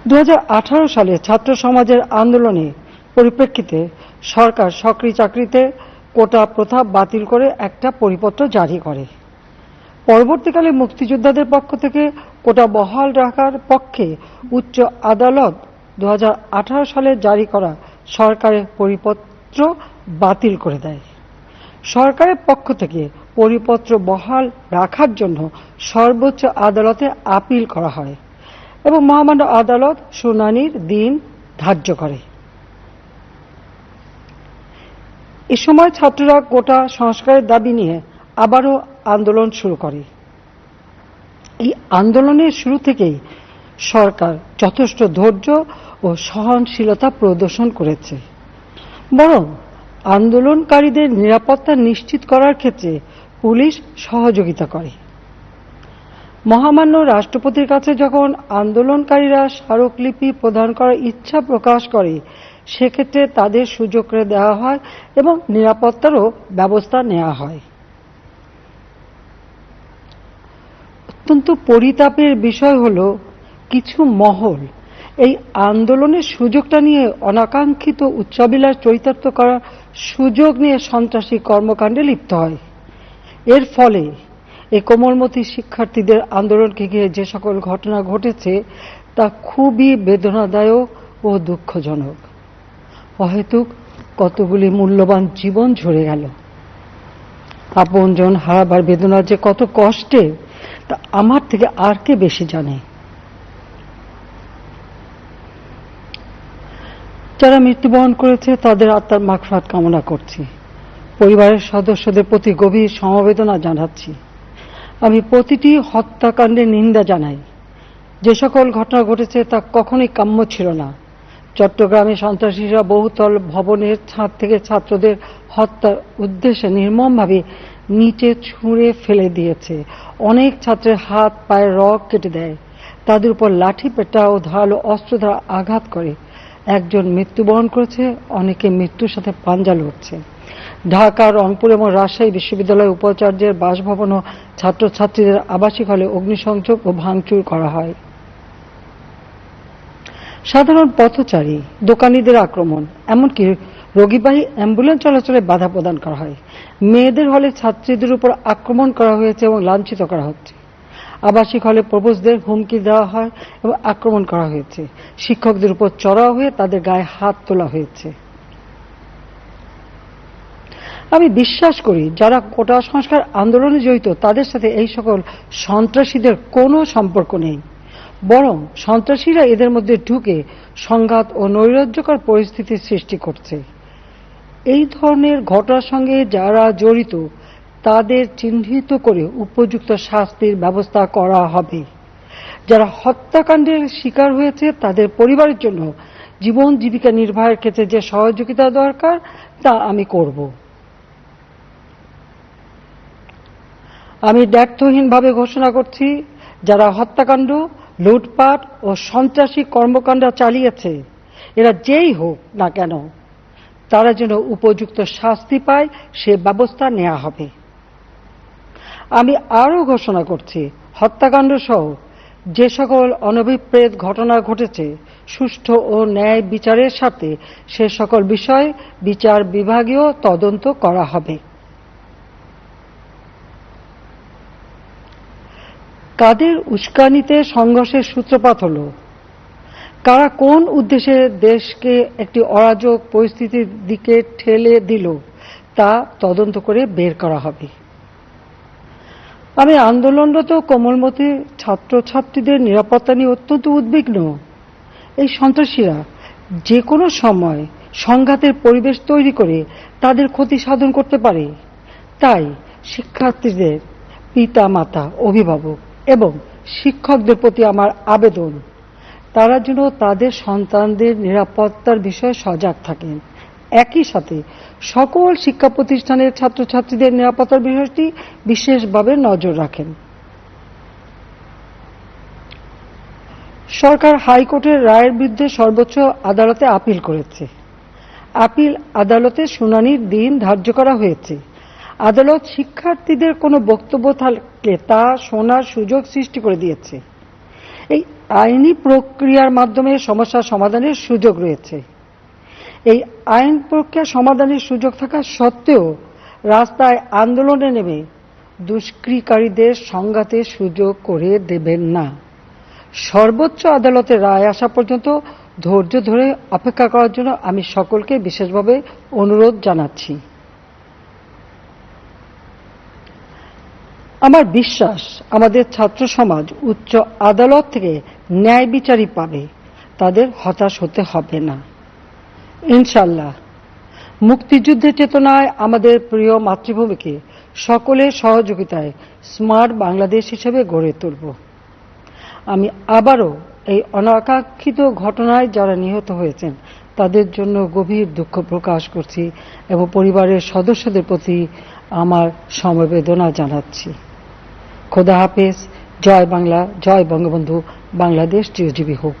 2018 সালে ছাত্র সমাজের আন্দোলনে পরিপ্রেক্ষিতে সরকার সরকারি চাকরিতে কোটা প্রথা বাতিল করে একটা পরিপত্র জারি করে। পরবর্তীকালে মুক্তিযোদ্ধাদের পক্ষ থেকে কোটা বহাল রাখার পক্ষে উচ্চ আদালত 2018 সালে জারি করা সরকারের পরিপত্র বাতিল করে দেয়। সরকারের পক্ষ থেকে পরিপত্র বহাল রাখার জন্য সর্বোচ্চ আদালতে আপিল করা হয় এবং মহামান্য আদালত শুনানির দিন ধার্য করে। এ সময় ছাত্ররা কোটা সংস্কারের দাবি নিয়ে আবারও আন্দোলন শুরু করে। এই আন্দোলনের শুরু থেকেই সরকার যথেষ্ট ধৈর্য ও সহনশীলতা প্রদর্শন করেছে, বরং আন্দোলনকারীদের নিরাপত্তা নিশ্চিত করার ক্ষেত্রে পুলিশ সহযোগিতা করে। মহামান্য রাষ্ট্রপতির কাছে যখন আন্দোলনকারীরা স্মারকলিপি প্রদান করার ইচ্ছা প্রকাশ করে, সেক্ষেত্রে তাদের সুযোগ করে দেওয়া হয় এবং নিরাপত্তারও ব্যবস্থা নেওয়া হয়। অত্যন্ত পরিতাপের বিষয় হল, কিছু মহল এই আন্দোলনের সুযোগটা নিয়ে অনাকাঙ্ক্ষিত উচ্চাবিলাস চরিতার্থ করার সুযোগ নিয়ে সন্ত্রাসী কর্মকাণ্ডে লিপ্ত হয়। এর ফলে এই কোমলমতি শিক্ষার্থীদের আন্দোলনকে ঘিরে যে সকল ঘটনা ঘটেছে তা খুবই বেদনাদায়ক ও দুঃখজনক। অহেতুক কতগুলি মূল্যবান জীবন ঝরে গেল। আপনজন হারাবার বেদনা যে কত কষ্টে তা আমার থেকে আর কে বেশি জানে। যারা মৃত্যুবরণ করেছে তাদের আত্মার মাগফিরাত কামনা করছি। পরিবারের সদস্যদের প্রতি গভীর সমবেদনা জানাচ্ছি। আমি প্রতিটি হত্যাকাণ্ডের নিন্দা জানাই। যে সকল ঘটনা ঘটেছে তা কখনোই কাম্য ছিল না। চট্টগ্রামে সন্ত্রাসীরা বহুতল ভবনের ছাদ থেকে ছাত্রদের হত্যার উদ্দেশ্যে নির্মমভাবে নিচে ছুঁড়ে ফেলে দিয়েছে। অনেক ছাত্রের হাত পায়ের রগ কেটে দেয়, তাদের উপর লাঠি পেটা ও ধারালো অস্ত্র দ্বারা আঘাত করে। একজন মৃত্যুবরণ করেছে, অনেকে মৃত্যুর সাথে পাঞ্জা লড়ছে। ঢাকা, রংপুর এবং রাজশাহী বিশ্ববিদ্যালয়ের উপাচার্যের বাসভবন ও ছাত্রছাত্রীদের আবাসিক হলে অগ্নিসংযোগ ও ভাঙচুর করা হয়। সাধারণ পথচারী, দোকানীদের আক্রমণ, এমনকি রোগীবাহী অ্যাম্বুলেন্স চলাচলে বাধা প্রদান করা হয়। মেয়েদের হলে ছাত্রীদের উপর আক্রমণ করা হয়েছে এবং লাঞ্ছিত করা হচ্ছে। আবাসিক হলে প্রবোজদের হুমকি দেওয়া হয় এবং আক্রমণ করা হয়েছে। শিক্ষকদের উপর চড়াও হয়ে তাদের গায়ে হাত তোলা হয়েছে। আমি বিশ্বাস করি, যারা কোটা সংস্কার আন্দোলনে জড়িত তাদের সাথে এই সকল সন্ত্রাসীদের কোনো সম্পর্ক নেই, বরং সন্ত্রাসীরা এদের মধ্যে ঢুকে সংঘাত ও নৈরাজ্যকর পরিস্থিতির সৃষ্টি করছে। এই ধরনের ঘটনার সঙ্গে যারা জড়িত তাদের চিহ্নিত করে উপযুক্ত শাস্তির ব্যবস্থা করা হবে। যারা হত্যাকাণ্ডের শিকার হয়েছে তাদের পরিবারের জন্য জীবন জীবিকা নির্বাহের ক্ষেত্রে যে সহযোগিতা দরকার তা আমি করব। আমি দ্ব্যর্থহীনভাবে ঘোষণা করছি, যারা হত্যাকাণ্ড, লুটপাট ও সন্ত্রাসী কর্মকাণ্ড চালিয়েছে, এরা যেই হোক না কেন, তারা যেন উপযুক্ত শাস্তি পায় সে ব্যবস্থা নেওয়া হবে। আমি আরও ঘোষণা করছি, হত্যাকাণ্ড সহ যে সকল অনভিপ্রেত ঘটনা ঘটেছে, সুষ্ঠু ও ন্যায় বিচারের সাথে সে সকল বিষয়ে বিচার বিভাগীয় তদন্ত করা হবে। কাদের উস্কানিতে সংঘর্ষের সূত্রপাত হল, কারা কোন উদ্দেশ্যে দেশকে একটি অরাজক পরিস্থিতির দিকে ঠেলে দিল, তা তদন্ত করে বের করা হবে। আমি আন্দোলনরত কোমলমতি ছাত্রছাত্রীদের নিরাপত্তা নিয়ে অত্যন্ত উদ্বিগ্ন। এই সন্ত্রাসীরা যে কোনো সময় সংঘাতের পরিবেশ তৈরি করে তাদের ক্ষতি সাধন করতে পারে। তাই শিক্ষার্থীদের পিতা মাতা, অভিভাবক এবং শিক্ষকদের প্রতি আমার আবেদন, তারা যেন তাদের সন্তানদের নিরাপত্তার বিষয়ে সজাগ থাকেন। একই সাথে সকল শিক্ষা প্রতিষ্ঠানের ছাত্রছাত্রীদের নিরাপত্তার বিষয়টি বিশেষভাবে নজর রাখেন। সরকার হাইকোর্টের রায়ের বিরুদ্ধে সর্বোচ্চ আদালতে আপিল করেছে। আপিল আদালতে শুনানির দিন ধার্য করা হয়েছে। আদালত শিক্ষার্থীদের কোনো বক্তব্য থাকলে তা শোনার সুযোগ সৃষ্টি করে দিয়েছে। এই আইনি প্রক্রিয়ার মাধ্যমে সমস্যার সমাধানের সুযোগ রয়েছে। এই আইন প্রক্রিয়া সমাধানের সুযোগ থাকা সত্ত্বেও রাস্তায় আন্দোলনে নেমে দুষ্কৃতিকারীদের সংঘাতের সুযোগ করে দেবেন না। সর্বোচ্চ আদালতের রায় আসা পর্যন্ত ধৈর্য ধরে অপেক্ষা করার জন্য আমি সকলকে বিশেষভাবে অনুরোধ জানাচ্ছি। আমার বিশ্বাস আমাদের ছাত্র সমাজ উচ্চ আদালত থেকে ন্যায় বিচারই পাবে, তাদের হতাশ হতে হবে না ইনশাআল্লাহ। মুক্তিযুদ্ধের চেতনায় আমাদের প্রিয় মাতৃভূমিকে সকলের সহযোগিতায় স্মার্ট বাংলাদেশ হিসেবে গড়ে তুলব। আমি আবারও এই অনাকাঙ্ক্ষিত ঘটনায় যারা নিহত হয়েছেন তাদের জন্য গভীর দুঃখ প্রকাশ করছি এবং পরিবারের সদস্যদের প্রতি আমার সমবেদনা জানাচ্ছি। খোদা হাফেজ। জয় বাংলা, জয় বঙ্গবন্ধু, বাংলাদেশ চিরজীবী হোক।